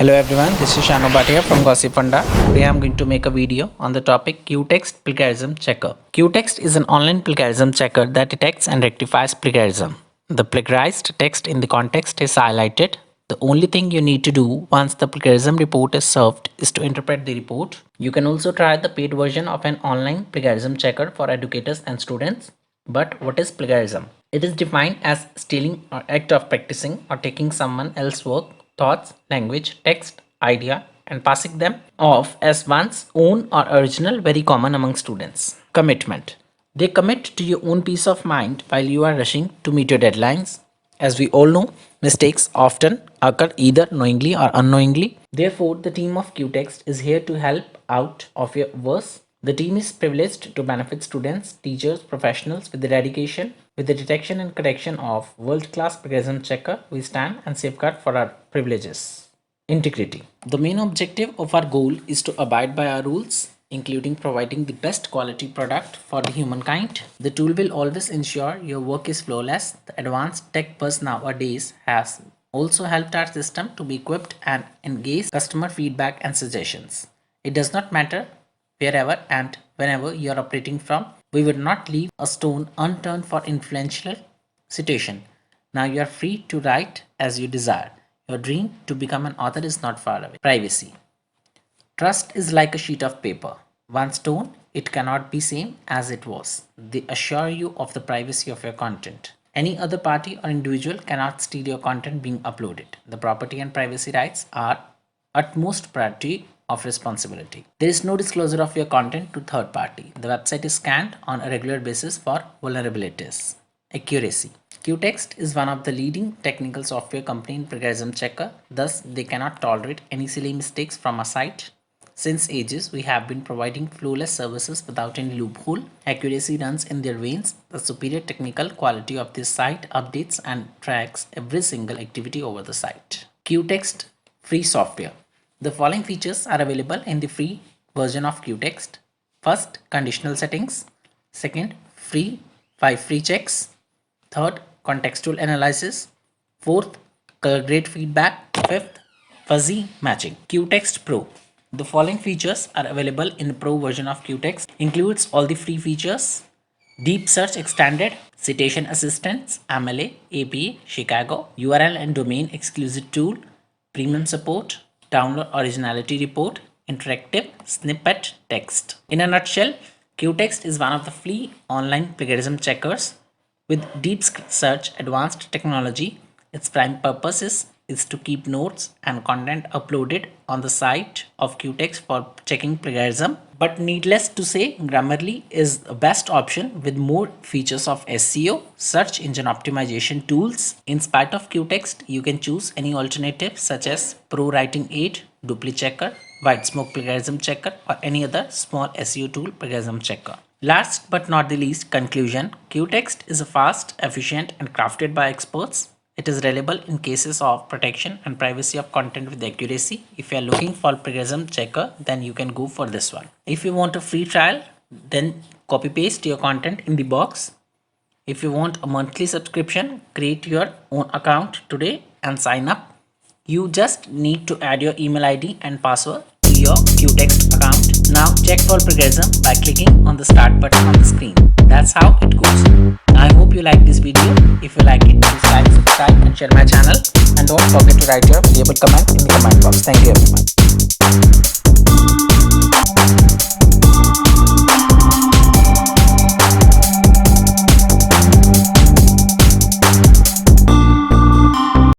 Hello everyone, this is Shano Bhatia from Gossip Funda. Today I am going to make a video on the topic QText Plagiarism Checker. QText is an online plagiarism checker that detects and rectifies plagiarism. The plagiarized text in the context is highlighted. The only thing you need to do once the plagiarism report is served is to interpret the report. You can also try the paid version of an online plagiarism checker for educators and students. But what is plagiarism? It is defined as stealing or act of practicing or taking someone else's work, thoughts, language, text, idea, and passing them off as one's own or original, very common among students. Commitment. They commit to your own peace of mind while you are rushing to meet your deadlines. As we all know, mistakes often occur either knowingly or unknowingly. Therefore, the team of QText is here to help out of your verse. The team is privileged to benefit students, teachers, professionals with the dedication. With the detection and correction of world-class plagiarism checker, we stand and safeguard for our privileges. Integrity. The main objective of our goal is to abide by our rules, including providing the best quality product for the humankind. The tool will always ensure your work is flawless. The advanced tech buzz nowadays has also helped our system to be equipped and engage customer feedback and suggestions. It does not matter wherever and whenever you are operating from. We would not leave a stone unturned for influential situation. Now you are free to write as you desire. Your dream to become an author is not far away. Privacy. Trust is like a sheet of paper. Once torn, it cannot be same as it was. They assure you of the privacy of your content. Any other party or individual cannot steal your content being uploaded. The property and privacy rights are utmost priority of responsibility. There is no disclosure of your content to third party. The website is scanned on a regular basis for vulnerabilities. Accuracy. QText is one of the leading technical software company in plagiarism checker. Thus, they cannot tolerate any silly mistakes from a site. Since ages, we have been providing flawless services without any loophole. Accuracy runs in their veins. The superior technical quality of this site updates and tracks every single activity over the site. QText free software. The following features are available in the free version of QText. First, conditional settings. Second, 5 free checks. Third, contextual analysis. Fourth, color grade feedback. Fifth, fuzzy matching. QText Pro. The following features are available in the Pro version of QText. Includes all the free features: deep search extended, citation assistance, MLA, APA, Chicago, URL and domain exclusive tool, premium support, download originality report, interactive snippet text. In a nutshell, QText is one of the free online plagiarism checkers with deep search advanced technology. Its prime purpose is to keep notes and content uploaded on the site of QText for checking plagiarism. But needless to say, Grammarly is the best option with more features of SEO, search engine optimization tools. In spite of QText, you can choose any alternative such as Pro Writing Aid, Dupli Checker, White Smoke Plagiarism Checker, or any other small SEO tool plagiarism checker. Last but not the least, conclusion. QText is a fast, efficient, and crafted by experts. It is reliable in cases of protection and privacy of content with accuracy. If you are looking for plagiarism checker, then you can go for this one. If you want a free trial, then copy paste your content in the box. If you want a monthly subscription, create your own account today and sign up. You just need to add your email ID and password to your QText account. Now check for plagiarism by clicking on the start button on the screen. That's how it goes. I hope you like this video. If you like it, please like, subscribe and share my channel. And don't forget to write your valuable comment in the comment box. Thank you everyone.